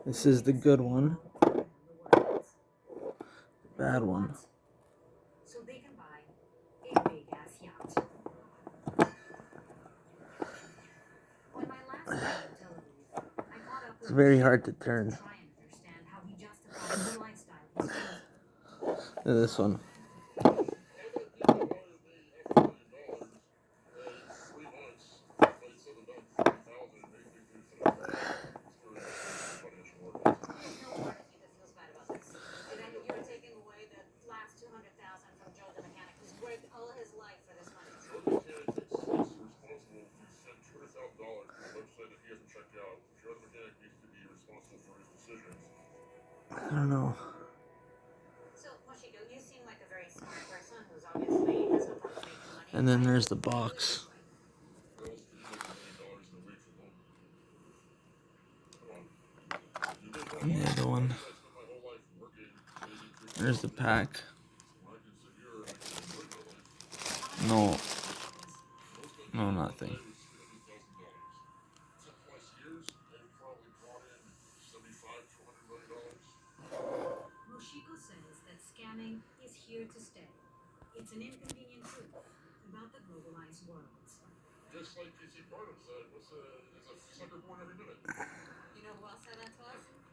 This is the good one. Bad one. It's very hard to turn. This one. I don't know. And then there's the box. And the other one. There's the pack. No. No, nothing. Moshiko says that scamming is here to stay. It's an inconvenient truth about the globalized world. Just like PC Barnum said, it's a sucker born every minute. You know who else said that to us?